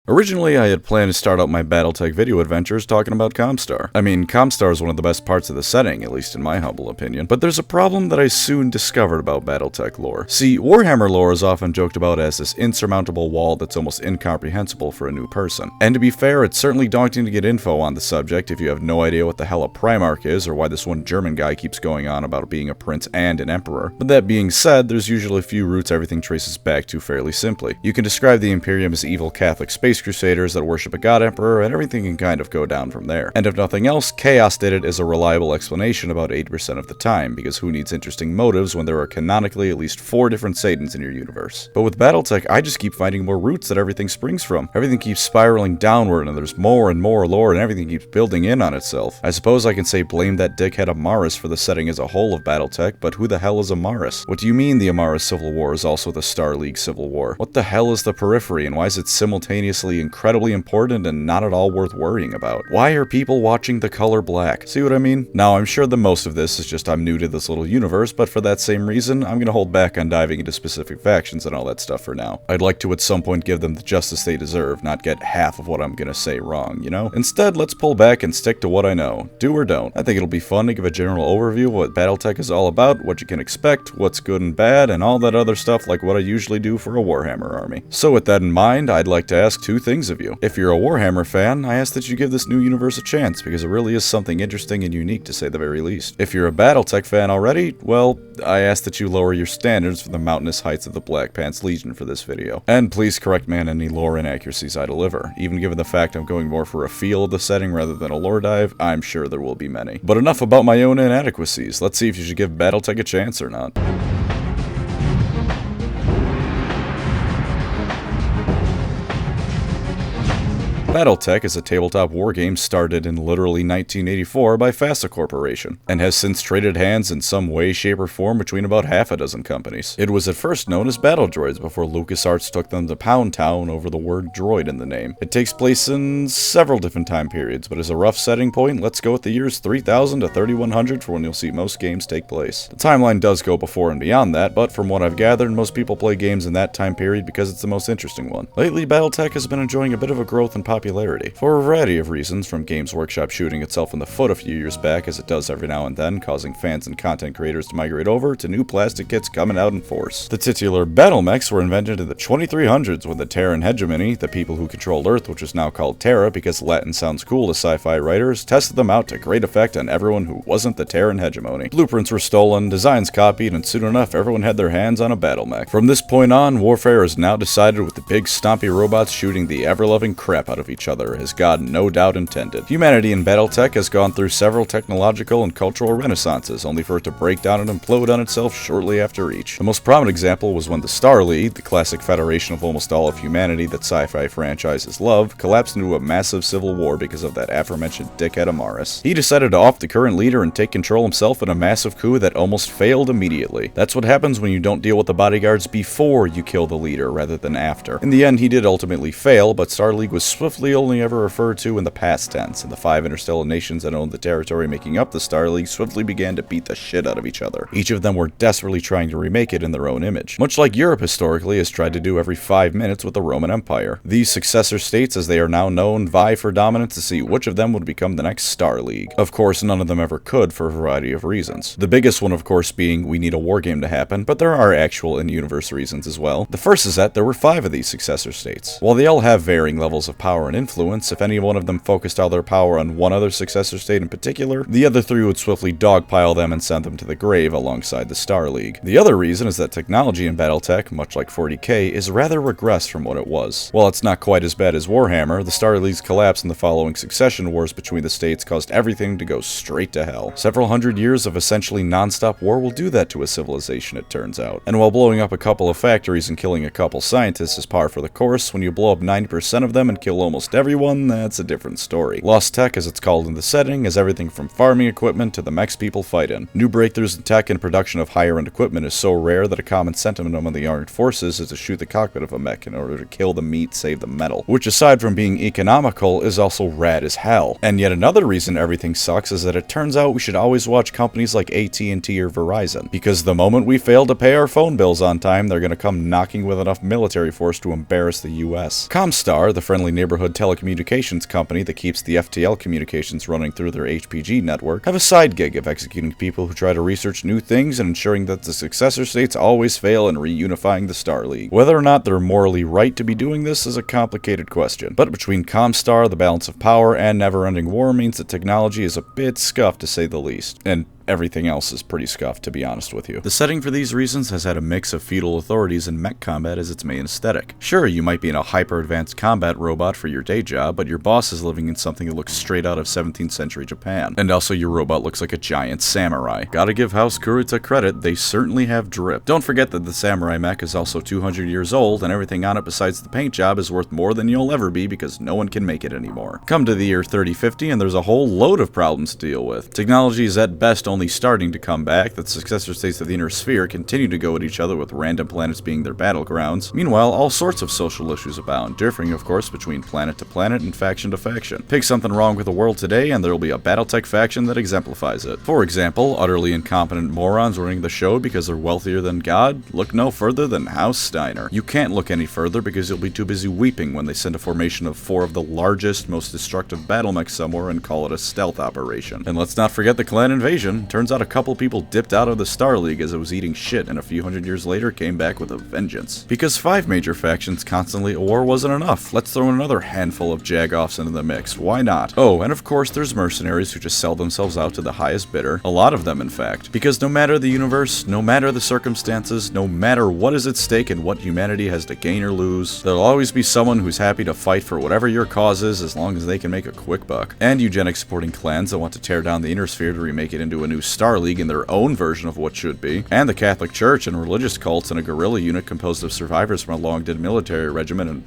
Originally, I had planned to start out my BattleTech video adventures talking about Comstar. I mean, Comstar is one of the best parts of the setting, at least in my humble opinion, but there's a problem that I soon discovered about BattleTech lore. See, Warhammer lore is often joked about as this insurmountable wall that's almost incomprehensible for a new person. And to be fair, it's certainly daunting to get info on the subject if you have no idea what the hell a Primarch is or why this one German guy keeps going on about being a prince and an emperor. But that being said, there's usually a few roots everything traces back to fairly simply. You can describe the Imperium as evil Catholic space crusaders that worship a god emperor, and everything can kind of go down from there. And if nothing else, Chaos did it as a reliable explanation about 80% of the time, because who needs interesting motives when there are canonically at least 4 different Satans in your universe? But with BattleTech, I just keep finding more roots that everything springs from. Everything keeps spiraling downward, and there's more and more lore, and everything keeps building in on itself. I suppose I can say blame that dickhead Amaris for the setting as a whole of BattleTech, but who the hell is Amaris? What do you mean the Amaris Civil War is also the Star League Civil War? What the hell is the Periphery, and why is it simultaneously incredibly important and not at all worth worrying about? Why are people watching The Color Black? See what I mean? Now, I'm sure that most of this is just I'm new to this little universe, but for that same reason, I'm gonna hold back on diving into specific factions and all that stuff for now. I'd like to at some point give them the justice they deserve, not get half of what I'm gonna say wrong, you know? Instead, let's pull back and stick to what I know. Do or don't. I think it'll be fun to give a general overview of what BattleTech is all about, what you can expect, what's good and bad, and all that other stuff like what I usually do for a Warhammer army. So with that in mind, I'd like to ask 2 things of you. If you're a Warhammer fan, I ask that you give this new universe a chance, because it really is something interesting and unique to say the very least. If you're a BattleTech fan already, well, I ask that you lower your standards for the mountainous heights of the Black Pants Legion for this video. And please correct me on any lore inaccuracies I deliver. Even given the fact I'm going more for a feel of the setting rather than a lore dive, I'm sure there will be many. But enough about my own inadequacies. Let's see if you should give BattleTech a chance or not. BattleTech is a tabletop wargame started in literally 1984 by FASA Corporation, and has since traded hands in some way, shape, or form between about half a dozen companies. It was at first known as Battle Droids before LucasArts took them to Pound Town over the word droid in the name. It takes place in several different time periods, but as a rough setting point, let's go with the years 3000 to 3100 for when you'll see most games take place. The timeline does go before and beyond that, but from what I've gathered, most people play games in that time period because it's the most interesting one. Lately, BattleTech has been enjoying a bit of a growth in popularity for a variety of reasons, from Games Workshop shooting itself in the foot a few years back, as it does every now and then, causing fans and content creators to migrate over, to new plastic kits coming out in force. The titular battle mechs were invented in the 2300s when the Terran hegemony, the people who controlled Earth, which is now called Terra because Latin sounds cool to sci-fi writers, tested them out to great effect on everyone who wasn't the Terran hegemony. Blueprints were stolen, designs copied, and soon enough everyone had their hands on a battle mech. From this point on, warfare is now decided with the big stompy robots shooting the ever-loving crap out of each other, as God no doubt intended. Humanity in BattleTech has gone through several technological and cultural renaissances, only for it to break down and implode on itself shortly after each. The most prominent example was when the Star League, the classic federation of almost all of humanity that sci-fi franchises love, collapsed into a massive civil war because of that aforementioned dickhead Amaris. He decided to off the current leader and take control himself in a massive coup that almost failed immediately. That's what happens when you don't deal with the bodyguards before you kill the leader rather than after. In the end, he did ultimately fail, but Star League was swiftly only ever referred to in the past tense, and the 5 interstellar nations that owned the territory making up the Star League swiftly began to beat the shit out of each other. Each of them were desperately trying to remake it in their own image, much like Europe historically has tried to do every 5 minutes with the Roman Empire. These successor states, as they are now known, vie for dominance to see which of them would become the next Star League. Of course, none of them ever could for a variety of reasons. The biggest one, of course, being we need a wargame to happen, but there are actual in-universe reasons as well. The first is that there were 5 of these successor states. While they all have varying levels of power and influence, if any one of them focused all their power on one other successor state in particular, the other 3 would swiftly dogpile them and send them to the grave alongside the Star League. The other reason is that technology in BattleTech, much like 40k, is rather regressed from what it was. While it's not quite as bad as Warhammer, the Star League's collapse and the following succession wars between the states caused everything to go straight to hell. Several hundred years of essentially non-stop war will do that to a civilization, it turns out. And while blowing up a couple of factories and killing a couple scientists is par for the course, when you blow up 90% of them and kill almost almost everyone, that's a different story. Lost Tech, as it's called in the setting, is everything from farming equipment to the mechs people fight in. New breakthroughs in tech and production of higher-end equipment is so rare that a common sentiment among the armed forces is to shoot the cockpit of a mech in order to kill the meat, save the metal, which aside from being economical is also rad as hell. And yet another reason everything sucks is that it turns out we should always watch companies like AT&T or Verizon, because the moment we fail to pay our phone bills on time, they're gonna come knocking with enough military force to embarrass the US. Comstar, the friendly neighborhood telecommunications company that keeps the FTL communications running through their HPG network, have a side gig of executing people who try to research new things and ensuring that the successor states always fail in reunifying the Star League. Whether or not they're morally right to be doing this is a complicated question, but between Comstar, the balance of power, and never-ending war means that technology is a bit scuffed to say the least. And everything else is pretty scuffed, to be honest with you. The setting for these reasons has had a mix of feudal authorities and mech combat as its main aesthetic. Sure, you might be in a hyper-advanced combat robot for your day job, but your boss is living in something that looks straight out of 17th century Japan. And also your robot looks like a giant samurai. Gotta give House Kuruta credit, they certainly have drip. Don't forget that the samurai mech is also 200 years old, and everything on it besides the paint job is worth more than you'll ever be because no one can make it anymore. Come to the year 3050 and there's a whole load of problems to deal with. Technology is at best only starting to come back, the successor states of the inner sphere continue to go at each other with random planets being their battlegrounds. Meanwhile, all sorts of social issues abound, differing of course between planet to planet and faction to faction. Pick something wrong with the world today and there will be a BattleTech faction that exemplifies it. For example, utterly incompetent morons running the show because they're wealthier than God? Look no further than House Steiner. You can't look any further because you'll be too busy weeping when they send a formation of 4 of the largest, most destructive battle mechs somewhere and call it a stealth operation. And let's not forget the clan invasion. Turns out a couple people dipped out of the Star League as it was eating shit and a few hundred years later came back with a vengeance. Because 5 major factions constantly at war wasn't enough, let's throw in another handful of jagoffs into the mix, why not? Oh, and of course there's mercenaries who just sell themselves out to the highest bidder, a lot of them in fact. Because no matter the universe, no matter the circumstances, no matter what is at stake and what humanity has to gain or lose, there'll always be someone who's happy to fight for whatever your cause is as long as they can make a quick buck. And eugenics supporting clans that want to tear down the inner sphere to remake it into a new Star League in their own version of what should be, and the Catholic Church and religious cults and a guerrilla unit composed of survivors from a long-dead military regiment and...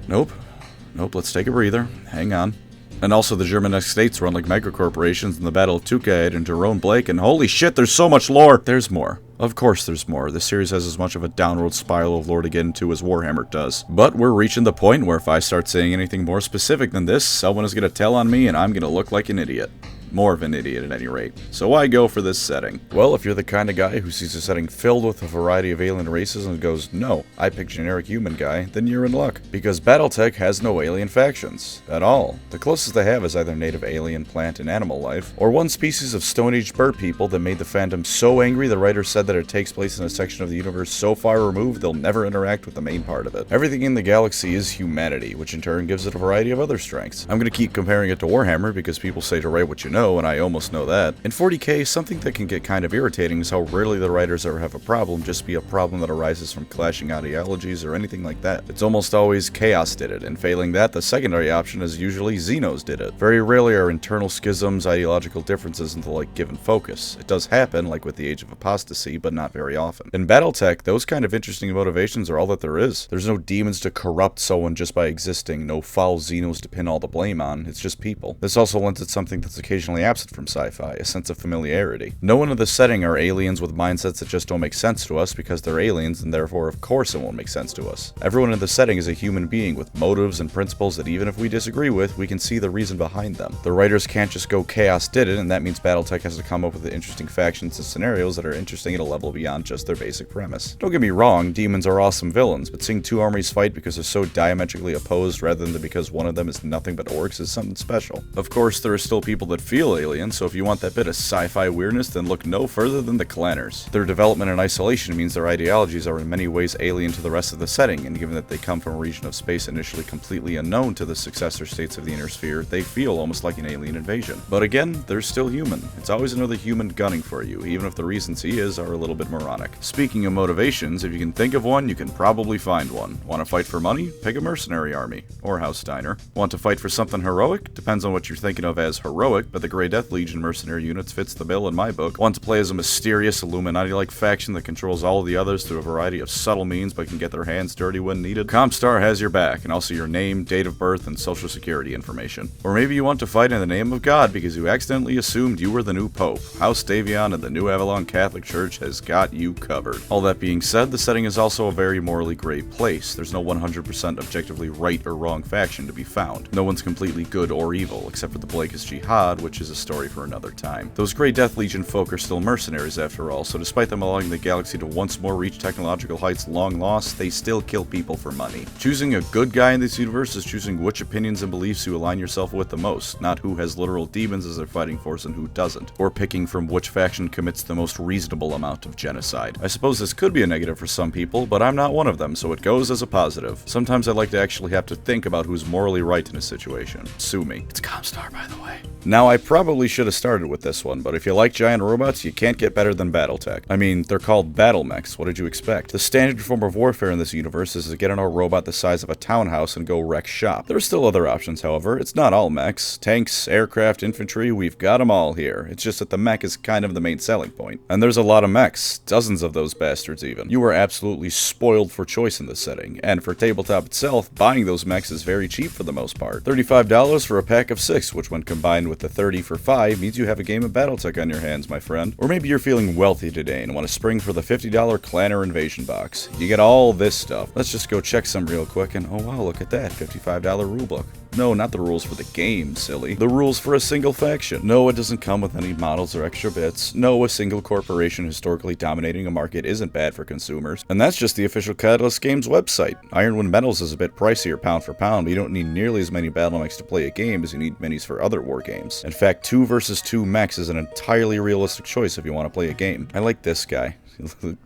Nope, let's take a breather, hang on. And also the Germanic states run like megacorporations in the Battle of Tukad and Jerome Blake, and holy shit, there's so much lore! There's more. Of course there's more. This series has as much of a downward spiral of lore to get into as Warhammer does. But we're reaching the point where if I start saying anything more specific than this, someone is gonna tell on me and I'm gonna look like an idiot. More of an idiot at any rate. So why go for this setting? Well, if you're the kind of guy who sees a setting filled with a variety of alien races and goes, no, I pick generic human guy, then you're in luck. Because BattleTech has no alien factions. At all. The closest they have is either native alien, plant, and animal life, or one species of Stone Age bird people that made the fandom so angry the writer said that it takes place in a section of the universe so far removed they'll never interact with the main part of it. Everything in the galaxy is humanity, which in turn gives it a variety of other strengths. I'm gonna keep comparing it to Warhammer because people say to write what you know, and I almost know that. In 40k, something that can get kind of irritating is how rarely the writers ever have a problem just be a problem that arises from clashing ideologies or anything like that. It's almost always Chaos did it, and failing that, the secondary option is usually Xenos did it. Very rarely are internal schisms, ideological differences into like given focus. It does happen, like with the Age of Apostasy, but not very often. In BattleTech, those kind of interesting motivations are all that there is. There's no demons to corrupt someone just by existing, no foul Xenos to pin all the blame on, it's just people. This also lends it something that's occasionally absent from sci-fi, a sense of familiarity. No one in the setting are aliens with mindsets that just don't make sense to us because they're aliens and therefore of course it won't make sense to us. Everyone in the setting is a human being with motives and principles that even if we disagree with, we can see the reason behind them. The writers can't just go Chaos did it, and that means BattleTech has to come up with interesting factions and scenarios that are interesting at a level beyond just their basic premise. Don't get me wrong, demons are awesome villains, but seeing 2 armies fight because they're so diametrically opposed rather than because one of them is nothing but orcs is something special. Of course, there are still people that feel aliens, so if you want that bit of sci-fi weirdness, then look no further than the Clanners. Their development in isolation means their ideologies are in many ways alien to the rest of the setting, and given that they come from a region of space initially completely unknown to the successor states of the inner sphere, they feel almost like an alien invasion. But again, they're still human. It's always another human gunning for you, even if the reasons he is are a little bit moronic. Speaking of motivations, if you can think of one, you can probably find one. Want to fight for money? Pick a mercenary army. Or House Steiner. Want to fight for something heroic? Depends on what you're thinking of as heroic, but the Grey Death Legion mercenary units fits the bill in my book. Want to play as a mysterious Illuminati-like faction that controls all of the others through a variety of subtle means but can get their hands dirty when needed? Comstar has your back, and also your name, date of birth, and social security information. Or maybe you want to fight in the name of God because you accidentally assumed you were the new Pope. House Davion and the New Avalon Catholic Church has got you covered. All that being said, the setting is also a very morally gray place. There's no 100% objectively right or wrong faction to be found. No one's completely good or evil, except for the Blakist Jihad, which is a story for another time. Those Grey Death Legion folk are still mercenaries after all, so despite them allowing the galaxy to once more reach technological heights long lost, they still kill people for money. Choosing a good guy in this universe is choosing which opinions and beliefs you align yourself with the most, not who has literal demons as their fighting force and who doesn't, or picking from which faction commits the most reasonable amount of genocide. I suppose this could be a negative for some people, but I'm not one of them, so it goes as a positive. Sometimes I like to actually have to think about who's morally right in a situation. Sue me. It's Comstar, by the way. Now, I probably should have started with this one, but if you like giant robots, you can't get better than BattleTech. I mean, they're called battle mechs, what did you expect? The standard form of warfare in this universe is to get on a robot the size of a townhouse and go wreck shop. There are still other options, however. It's not all mechs. Tanks, aircraft, infantry, we've got them all here. It's just that the mech is kind of the main selling point. And there's a lot of mechs, dozens of those bastards even. You are absolutely spoiled for choice in this setting, and for tabletop itself, buying those mechs is very cheap for the most part. $35 for a pack of 6, which when combined with the $30 for 5 means you have a game of BattleTech on your hands, my friend. Or maybe you're feeling wealthy today and want to spring for the $50 Clanner Invasion box. You get all this stuff. Let's just go check some real quick and oh wow, look at that, $55 rulebook. No, not the rules for the game, silly. The rules for a single faction. No, it doesn't come with any models or extra bits. No, a single corporation historically dominating a market isn't bad for consumers. And that's just the official Catalyst Games website. Ironwind Metals is a bit pricier pound for pound, but you don't need nearly as many battle mechs to play a game as you need minis for other war games. In fact, 2 versus 2 mechs is an entirely realistic choice if you want to play a game. I like this guy.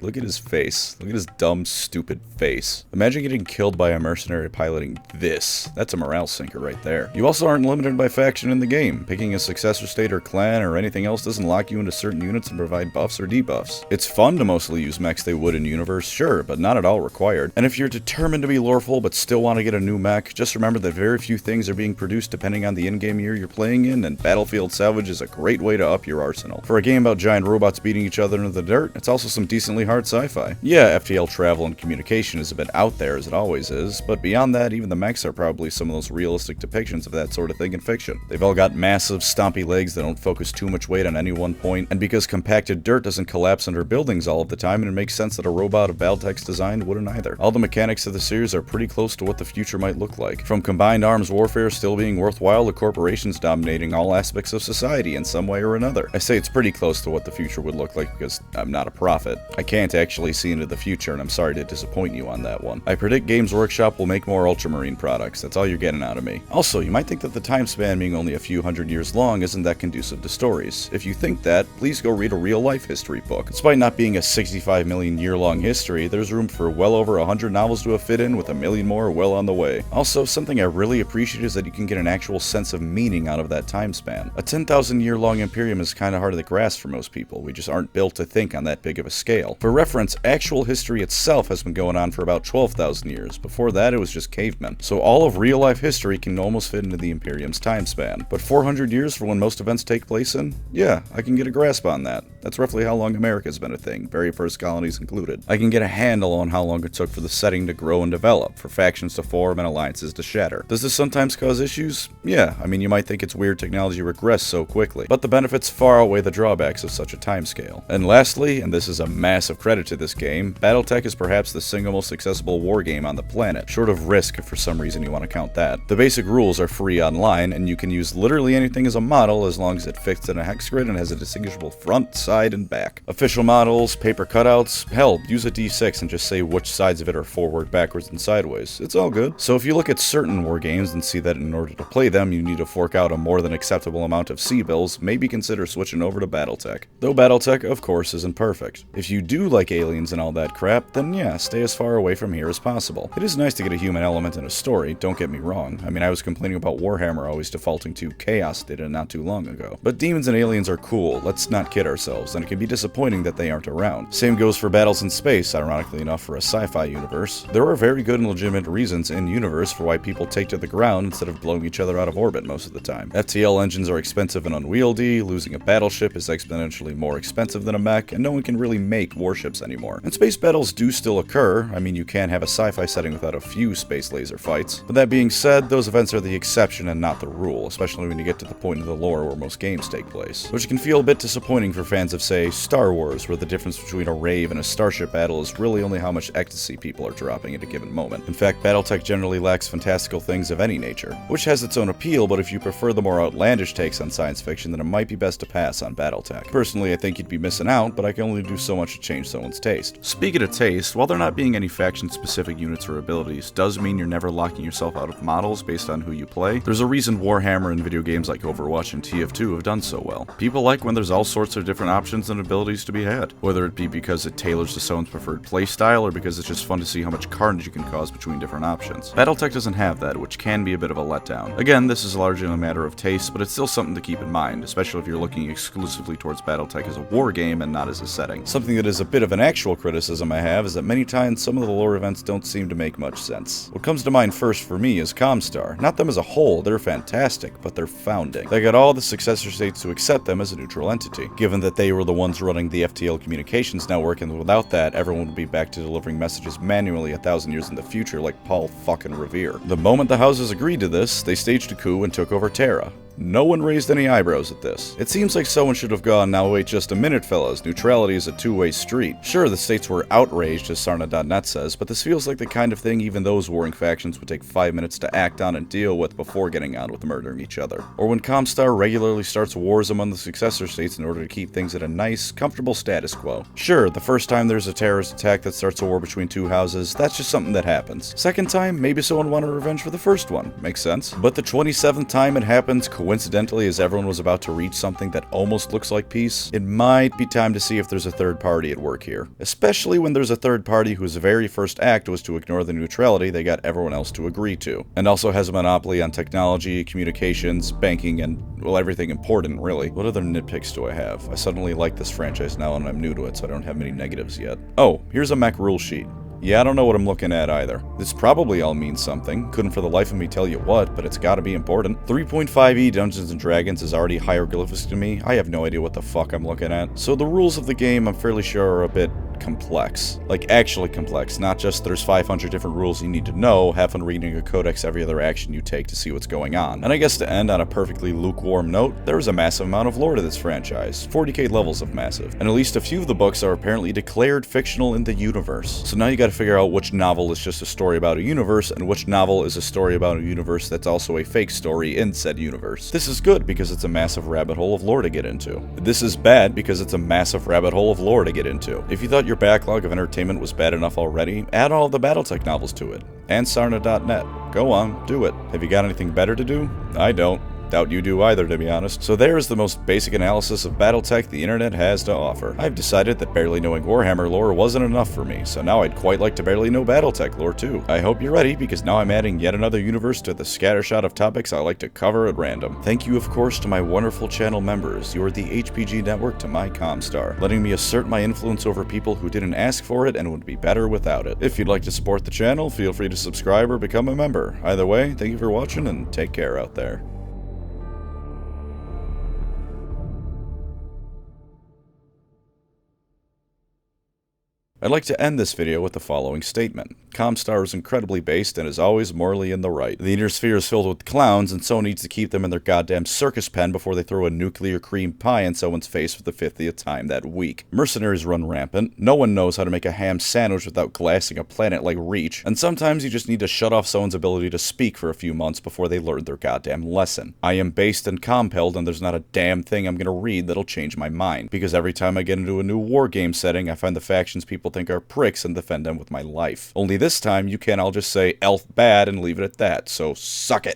Look at his face. Look at his dumb, stupid face. Imagine getting killed by a mercenary piloting this. That's a morale sinker right there. You also aren't limited by faction in the game. Picking a successor state or clan or anything else doesn't lock you into certain units and provide buffs or debuffs. It's fun to mostly use mechs they would in universe, sure, but not at all required. And if you're determined to be loreful but still want to get a new mech, just remember that very few things are being produced depending on the in-game year you're playing in, and Battlefield Salvage is a great way to up your arsenal. For a game about giant robots beating each other into the dirt, it's also some decently hard sci-fi. Yeah, FTL travel and communication is a bit out there as it always is, but beyond that, even the mechs are probably some of those realistic depictions of that sort of thing in fiction. They've all got massive, stompy legs that don't focus too much weight on any one point, and because compacted dirt doesn't collapse under buildings all of the time, and it makes sense that a robot of BattleTech's design wouldn't either. All the mechanics of the series are pretty close to what the future might look like. From combined arms warfare still being worthwhile to corporations dominating all aspects of society in some way or another. I say it's pretty close to what the future would look like because I'm not a prophet. I can't actually see into the future, and I'm sorry to disappoint you on that one. I predict Games Workshop will make more Ultramarine products. That's all you're getting out of me. Also, you might think that the time span being only a few hundred years long isn't that conducive to stories. If you think that, please go read a real-life history book. Despite not being a 65 million year-long history, there's room for well over 100 novels to have fit in, with a million more well on the way. Also, something I really appreciate is that you can get an actual sense of meaning out of that time span. A 10,000 year long Imperium is kinda hard to grasp for most people. We just aren't built to think on that big of a scale. For reference, actual history itself has been going on for about 12,000 years. Before that, it was just cavemen. So all of real-life history can almost fit into the Imperium's time span. But 400 years for when most events take place in? Yeah, I can get a grasp on that. That's roughly how long America's been a thing, very first colonies included. I can get a handle on how long it took for the setting to grow and develop, for factions to form and alliances to shatter. Does this sometimes cause issues? Yeah, I mean, you might think it's weird technology regressed so quickly, but the benefits far outweigh the drawbacks of such a timescale. And lastly, and this is a massive credit to this game, BattleTech is perhaps the single most accessible war game on the planet, short of Risk if for some reason you want to count that. The basic rules are free online, and you can use literally anything as a model as long as it fits in a hex grid and has a distinguishable front, side, and back. Official models, paper cutouts, hell, use a D6 and just say which sides of it are forward, backwards, and sideways. It's all good. So if you look at certain war games and see that in order to play them you need to fork out a more than acceptable amount of C-bills, maybe consider switching over to BattleTech. Though BattleTech, of course, isn't perfect. If you do like aliens and all that crap, then yeah, stay as far away from here as possible. It is nice to get a human element in a story, don't get me wrong. I mean, I was complaining about Warhammer always defaulting to Chaos data not too long ago. But demons and aliens are cool, let's not kid ourselves. heroes, and it can be disappointing that they aren't around. Same goes for battles in space, ironically enough for a sci-fi universe. There are very good and legitimate reasons in-universe for why people take to the ground instead of blowing each other out of orbit most of the time. FTL engines are expensive and unwieldy, losing a battleship is exponentially more expensive than a mech, and no one can really make warships anymore. And space battles do still occur. I mean, you can't have a sci-fi setting without a few space laser fights. But that being said, those events are the exception and not the rule, especially when you get to the point of the lore where most games take place. Which can feel a bit disappointing for fans of, say, Star Wars, where the difference between a rave and a starship battle is really only how much ecstasy people are dropping at a given moment. In fact, BattleTech generally lacks fantastical things of any nature, which has its own appeal, but if you prefer the more outlandish takes on science fiction, then it might be best to pass on BattleTech. Personally, I think you'd be missing out, but I can only do so much to change someone's taste. Speaking of taste, while there not being any faction-specific units or abilities does mean you're never locking yourself out of models based on who you play. There's a reason Warhammer and video games like Overwatch and TF2 have done so well. People like when there's all sorts of different options and abilities to be had, whether it be because it tailors to someone's preferred playstyle or because it's just fun to see how much carnage you can cause between different options. BattleTech doesn't have that, which can be a bit of a letdown. Again, this is largely a matter of taste, but it's still something to keep in mind, especially if you're looking exclusively towards BattleTech as a war game and not as a setting. Something that is a bit of an actual criticism I have is that many times some of the lore events don't seem to make much sense. What comes to mind first for me is Comstar. Not them as a whole, they're fantastic, but they're founding. They got all the successor states to accept them as a neutral entity, given that they were the ones running the FTL communications network, and without that, everyone would be back to delivering messages manually 1,000 years in the future like Paul fucking Revere. The moment the houses agreed to this, they staged a coup and took over Terra. No one raised any eyebrows at this. It seems like someone should have gone, now wait just a minute fellas, neutrality is a two-way street. Sure, the states were outraged, as Sarna.net says, but this feels like the kind of thing even those warring factions would take 5 minutes to act on and deal with before getting on with murdering each other. Or when Comstar regularly starts wars among the successor states in order to keep things at a nice, comfortable status quo. Sure, the first time there's a terrorist attack that starts a war between two houses, that's just something that happens. Second time, maybe someone wanted revenge for the first one. Makes sense. But the 27th time it happens, coincidentally, as everyone was about to reach something that almost looks like peace, it might be time to see if there's a third party at work here. Especially when there's a third party whose very first act was to ignore the neutrality they got everyone else to agree to, and also has a monopoly on technology, communications, banking, and, well, everything important, really. What other nitpicks do I have? I suddenly like this franchise now and I'm new to it, so I don't have many negatives yet. Oh, here's a mech rule sheet. Yeah, I don't know what I'm looking at either. This probably all means something. Couldn't for the life of me tell you what, but it's gotta be important. 3.5e Dungeons & Dragons is already hieroglyphics to me. I have no idea what the fuck I'm looking at. So the rules of the game I'm fairly sure are a bit complex. Like, actually complex, not just there's 500 different rules you need to know, have fun reading a codex every other action you take to see what's going on. And I guess to end on a perfectly lukewarm note, there is a massive amount of lore to this franchise. 40k levels of massive. And at least a few of the books are apparently declared fictional in the universe. So now you gotta figure out which novel is just a story about a universe, and which novel is a story about a universe that's also a fake story in said universe. This is good because it's a massive rabbit hole of lore to get into. This is bad because it's a massive rabbit hole of lore to get into. If you thought your backlog of entertainment was bad enough already, add all the BattleTech novels to it. And Sarna.net. Go on, do it. Have you got anything better to do? I don't. Doubt you do either, to be honest. So there is the most basic analysis of BattleTech the internet has to offer. I've decided that barely knowing Warhammer lore wasn't enough for me, so now I'd quite like to barely know BattleTech lore too. I hope you're ready, because now I'm adding yet another universe to the scattershot of topics I like to cover at random. Thank you, of course, to my wonderful channel members. You are the HPG network to my Comstar, letting me assert my influence over people who didn't ask for it and would be better without it. If you'd like to support the channel, feel free to subscribe or become a member. Either way, thank you for watching and take care out there. I'd like to end this video with the following statement. Comstar is incredibly based and is always morally in the right. The inner sphere is filled with clowns, and so needs to keep them in their goddamn circus pen before they throw a nuclear cream pie in someone's face for the 50th time that week. Mercenaries run rampant. No one knows how to make a ham sandwich without glassing a planet like Reach, and sometimes you just need to shut off someone's ability to speak for a few months before they learn their goddamn lesson. I am based and compelled, and there's not a damn thing I'm gonna read that'll change my mind, because every time I get into a new war game setting, I find the factions people think are pricks and defend them with my life. Only this time, you can't all just say elf bad and leave it at that, so suck it.